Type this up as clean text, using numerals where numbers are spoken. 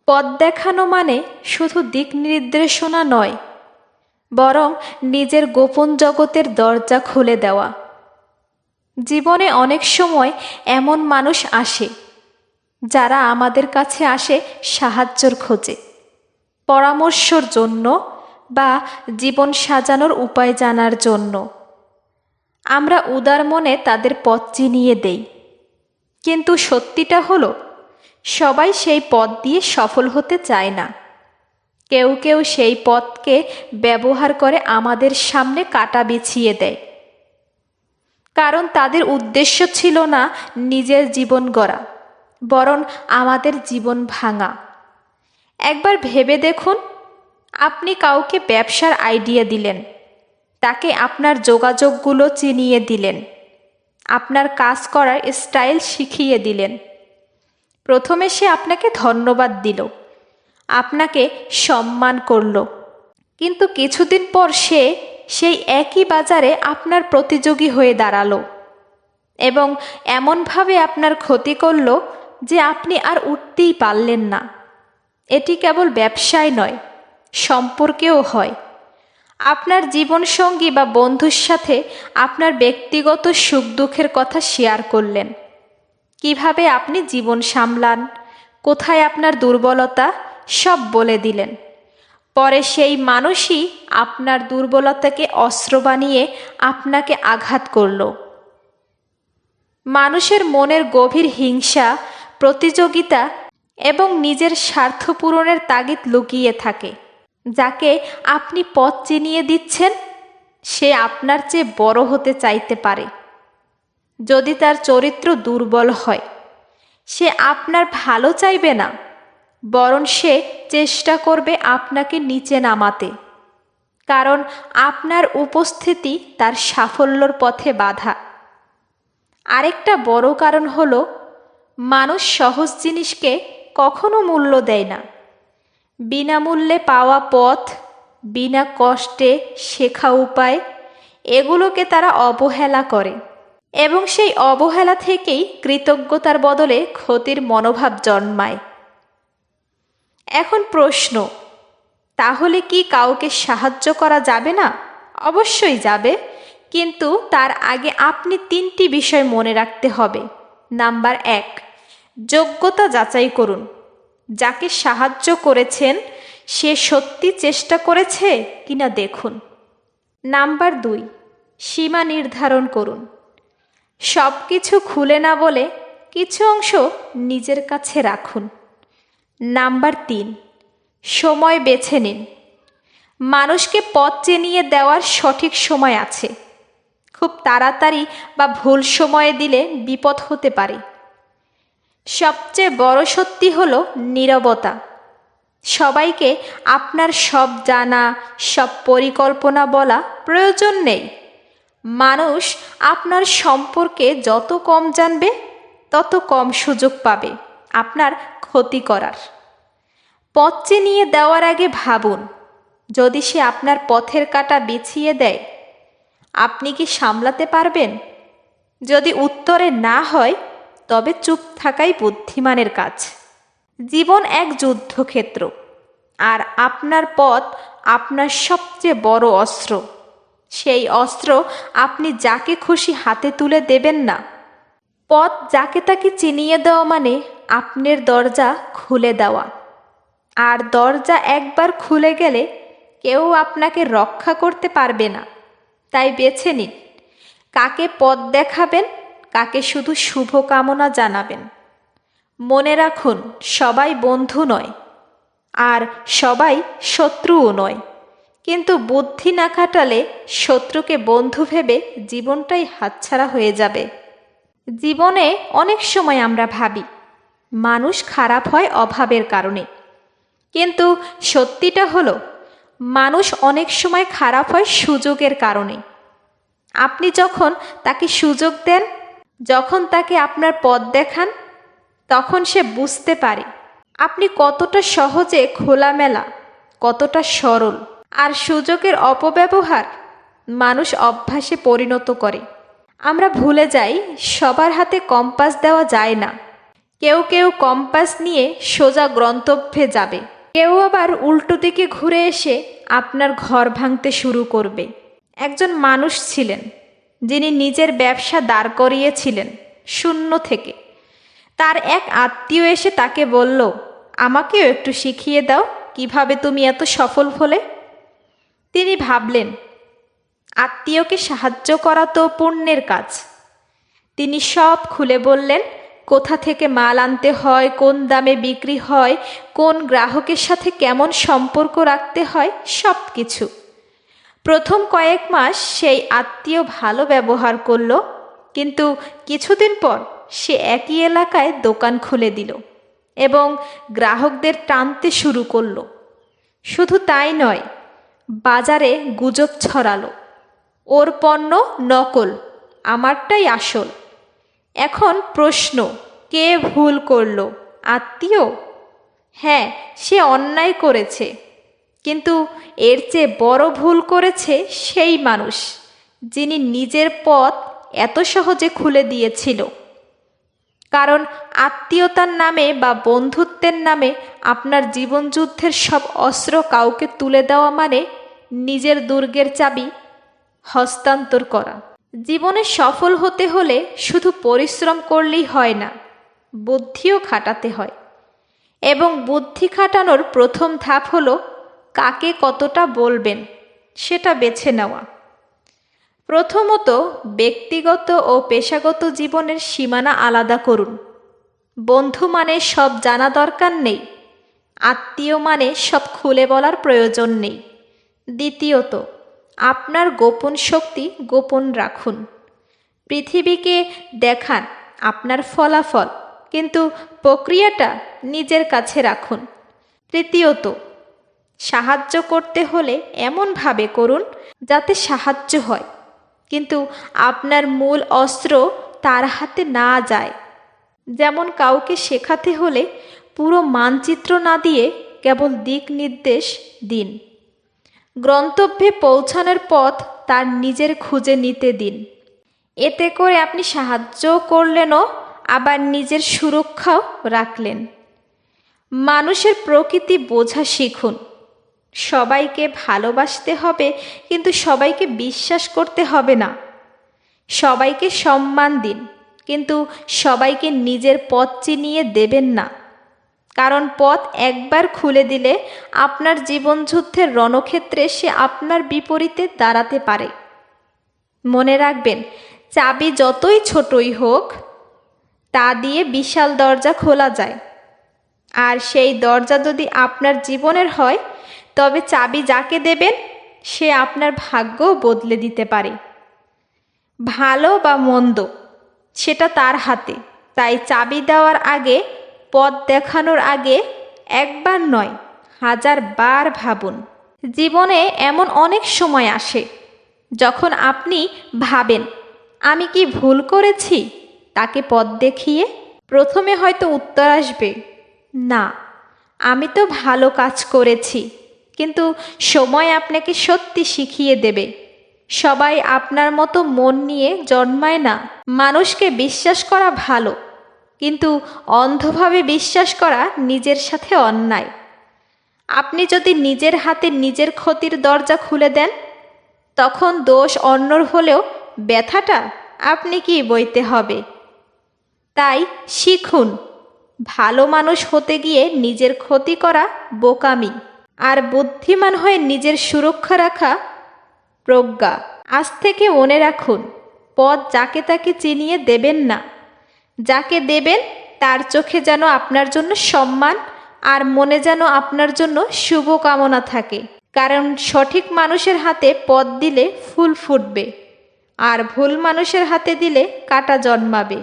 পথ দেখানো মানে শুধু দিক নির্দেশনা নয়, বরং নিজের গোপন জগতের দরজা খুলে দেওয়া। জীবনে অনেক সময় এমন মানুষ আসে যারা আমাদের কাছে আসে সাহায্যর খোঁজে, পরামর্শর জন্য বা জীবন সাজানোর উপায় জানার জন্য। আমরা উদার মনে তাদের পথ চিনিয়ে দেই, কিন্তু সত্যিটা হলো সবাই সেই পথ দিয়ে সফল হতে চায় না। কেউ কেউ সেই পথকে ব্যবহার করে আমাদের সামনে কাঁটা বিছিয়ে দেয়, কারণ তাদের উদ্দেশ্য ছিল না নিজের জীবন গড়া, বরং আমাদের জীবন ভাঙা। একবার ভেবে দেখুন, আপনি কাউকে ব্যবসার আইডিয়া দিলেন, তাকে আপনার যোগাযোগগুলো চিনিয়ে দিলেন, আপনার কাজ করার স্টাইল শিখিয়ে দিলেন। প্রথমে সে আপনাকে ধন্যবাদ দিল, আপনাকে সম্মান করল, কিন্তু কিছুদিন পর সে সেই একই বাজারে আপনার প্রতিযোগী হয়ে দাঁড়ালো এবং এমনভাবে আপনার ক্ষতি করল যে আপনি আর উঠতেই পারলেন না। এটি কেবল ব্যবসায় নয়, সম্পর্কেও হয়। আপনার জীবনসঙ্গী বা বন্ধুর সাথে আপনার ব্যক্তিগত সুখ দুঃখের কথা শেয়ার করলেন, কিভাবে আপনি জীবন সামলান, কোথায় আপনার দুর্বলতা, সব বলে দিলেন। পরে সেই মানুষই আপনার দুর্বলতাকে অস্ত্র বানিয়ে আপনাকে আঘাত করল। মানুষের মনের গভীর হিংসা, প্রতিযোগিতা এবং নিজের স্বার্থ পূরণের তাগিদ লুকিয়ে থাকে। যাকে আপনি পথ চিনিয়ে দিচ্ছেন, সে আপনার চেয়ে বড় হতে চাইতে পারে। যদি তার চরিত্র দুর্বল হয়, সে আপনার ভালো চাইবে না, বরং সে চেষ্টা করবে আপনাকে নিচে নামাতে, কারণ আপনার উপস্থিতি তার সাফল্যর পথে বাধা। আরেকটা বড় কারণ হলো, মানুষ সহজ জিনিসকে কখনো মূল্য দেয় না। বিনামূল্যে পাওয়া পথ, বিনা কষ্টে শেখা উপায়, এগুলোকে তারা অবহেলা করে এবং সেই অবহেলা থেকেই কৃতজ্ঞতার বদলে ক্ষতির মনোভাব জন্মায়। এখন প্রশ্ন, তাহলে কি কাউকে সাহায্য করা যাবে না? অবশ্যই যাবে, কিন্তু তার আগে আপনি 3টি বিষয় মনে রাখতে হবে। নাম্বার 1, যোগ্যতা যাচাই করুন। যাকে সাহায্য করেছেন সে সত্যি চেষ্টা করেছে কিনা দেখুন। নাম্বার 2, সীমা নির্ধারণ করুন। সব কিছু খুলে না বলে কিছু অংশ নিজের কাছে রাখুন। নাম্বার 3, সময় বেছে নিন। মানুষকে পথ চিনিয়ে দেওয়ার সঠিক সময় আছে। খুব তাড়াতাড়ি বা ভুল সময়ে দিলে বিপদ হতে পারে। সবচেয়ে বড় সত্যি হলো নীরবতা। সবাইকে আপনার সব জানা, সব পরিকল্পনা বলা প্রয়োজন নেই। মানুষ আপনার সম্পর্কে যত কম জানবে, তত কম সুযোগ পাবে আপনার ক্ষতি করার। পথ চিনিয়ে দেওয়ার আগে ভাবুন, যদি সে আপনার পথের কাঁটা বিছিয়ে দেয়, আপনি কি সামলাতে পারবেন? যদি উত্তরে না হয়, তবে চুপ থাকাই বুদ্ধিমানের কাজ। জীবন এক যুদ্ধক্ষেত্র, আর আপনার পথ আপনার সবচেয়ে বড় অস্ত্র। সেই অস্ত্র আপনি যাকে খুশি হাতে তুলে দেবেন না। পথ যাকে তাকে চিনিয়ে দেওয়া মানে আপনার দরজা খুলে দেওয়া, আর দরজা একবার খুলে গেলে কেউ আপনাকে রক্ষা করতে পারবে না। তাই বেছে নিন, কাকে পথ দেখাবেন, কাকে শুধু শুভকামনা জানাবেন। মনে রাখুন, সবাই বন্ধু নয়, আর সবাই শত্রুও নয়, কিন্তু বুদ্ধি না খাটালে শত্রুকে বন্ধু ভেবে জীবনটাই হাতছাড়া হয়ে যাবে। জীবনে অনেক সময় আমরা ভাবি মানুষ খারাপ হয় অভাবের কারণে, কিন্তু সত্যিটা হলো মানুষ অনেক সময় খারাপ হয় সুযোগের কারণে। আপনি যখন তাকে সুযোগ দেন, যখন তাকে আপনার পথ দেখান, তখন সে বুঝতে পারে আপনি কতটা সহজে খোলামেলা, কতটা সরল। আর সুযোগের অপব্যবহার মানুষ অভ্যাসে পরিণত করে। আমরা ভুলে যাই, সবার হাতে কম্পাস দেওয়া যায় না। কেউ কেউ কম্পাস নিয়ে সোজা গন্তব্যে যাবে, কেউ আবার উল্টো দিকে ঘুরে এসে আপনার ঘর ভাঙতে শুরু করবে। একজন মানুষ ছিলেন যিনি নিজের ব্যবসা দাঁড় করিয়েছিলেন শূন্য থেকে। তার এক আত্মীয় এসে তাকে বলল, আমাকেও একটু শিখিয়ে দাও কিভাবে তুমি এত সফল হলে। তিনি ভাবলেন, আত্মীয়কে সাহায্য করা তো পুণ্যের কাজ। তিনি সব খুলে বললেন, কোথা থেকে মাল আনতে হয়, কোন দামে বিক্রি হয়, কোন গ্রাহকের সাথে কেমন সম্পর্ক রাখতে হয়, সব কিছু। প্রথম কয়েক মাস সেই আত্মীয় ভালো ব্যবহার করল, কিন্তু কিছুদিন পর সে একই এলাকায় দোকান খুলে দিল এবং গ্রাহকদের টানতে শুরু করলো। শুধু তাই নয়, বাজারে গুজব ছড়ালো, ওর পণ্য নকল, আমারটাই আসল। এখন প্রশ্ন, কে ভুল করলো? আত্মীয়? হ্যাঁ, সে অন্যায় করেছে, কিন্তু এর চেয়ে বড় ভুল করেছে সেই মানুষ যিনি নিজের পথ এত সহজে খুলে দিয়েছিল। কারণ আত্মীয়তার নামে বা বন্ধুত্বের নামে আপনার জীবনযুদ্ধের সব অস্ত্র কাউকে তুলে দেওয়া মানে নিজের দুর্গের চাবি হস্তান্তর করা। জীবনে সফল হতে হলে শুধু পরিশ্রম করলেই হয় না, বুদ্ধিও খাটাতে হয়। এবং বুদ্ধি খাটানোর প্রথম ধাপ হলো কাকে কতটা বলবেন সেটা বেছে নেওয়া। প্রথমত, ব্যক্তিগত ও পেশাগত জীবনের সীমানা আলাদা করুন। বন্ধু মানে সব জানা দরকার নেই, আত্মীয় মানে সব খুলে বলার প্রয়োজন নেই। দ্বিতীয়ত, আপনার গোপন শক্তি গোপন রাখুন। পৃথিবীকে দেখান আপনার ফলাফল, কিন্তু প্রক্রিয়াটা নিজের কাছে রাখুন। তৃতীয়ত, সাহায্য করতে হলে এমনভাবে করুন যাতে সাহায্য হয়, কিন্তু আপনার মূল অস্ত্র তার হাতে না যায়। যেমন কাউকে শেখাতে হলে পুরো মানচিত্র না দিয়ে কেবল দিক নির্দেশ দিন। গন্তব্যে পৌঁছানোর পথ তার নিজের খুঁজে নিতে দিন। এতে করে আপনি সাহায্যও করলেনও, আবার নিজের সুরক্ষাও রাখলেন। মানুষের প্রকৃতি বোঝা শিখুন। সবাইকে ভালোবাসতে হবে, কিন্তু সবাইকে বিশ্বাস করতে হবে না। সবাইকে সম্মান দিন, কিন্তু সবাইকে নিজের পথ চিনিয়ে দেবেন না। কারণ পথ একবার খুলে দিলে আপনার জীবনযুদ্ধের রণক্ষেত্রে সে আপনার বিপরীতে দাঁড়াতে পারে। মনে রাখবেন, চাবি যতই ছোটই হোক, তা দিয়ে বিশাল দরজা খোলা যায়। আর সেই দরজা যদি আপনার জীবনের হয়, তবে চাবি যাকে দেবেন সে আপনার ভাগ্যও বদলে দিতে পারে। ভালো বা মন্দ সেটা তার হাতে, তাই চাবি দেওয়ার আগে, পথ দেখানোর আগে একবার নয় 1000 বার ভাবুন। জীবনে এমন অনেক সময় আসে যখন আপনি ভাবেন, আমি কি ভুল করেছি তাকে পথ দেখিয়ে? প্রথমে হয়তো উত্তর আসবে, না, আমি তো ভালো কাজ করেছি। কিন্তু সময় আপনাকে সত্যি শিখিয়ে দেবে, সবাই আপনার মতো মন নিয়ে জন্মায় না। মানুষকে বিশ্বাস করা ভালো, কিন্তু অন্ধভাবে বিশ্বাস করা নিজের সাথে অন্যায়। আপনি যদি নিজের হাতে নিজের ক্ষতির দরজা খুলে দেন, তখন দোষ অন্যর হলেও ব্যথাটা আপনি কি বইতে হবে। তাই শিখুন, ভালো মানুষ হতে গিয়ে নিজের ক্ষতি করা বোকামি, আর বুদ্ধিমান হয়ে নিজের সুরক্ষা রাখা প্রজ্ঞা। আজ থেকে মনে রাখুন, পথ যাকে তাকে চিনিয়ে দেবেন না। যাকে দেবেন তার চোখে যেন আপনার জন্য সম্মান, আর মনে যেন আপনার জন্য শুভকামনা থাকে। কারণ সঠিক মানুষের হাতে পথ দিলে ফুল ফুটবে, আর ভুল মানুষের হাতে দিলে কাঁটা জন্মাবে।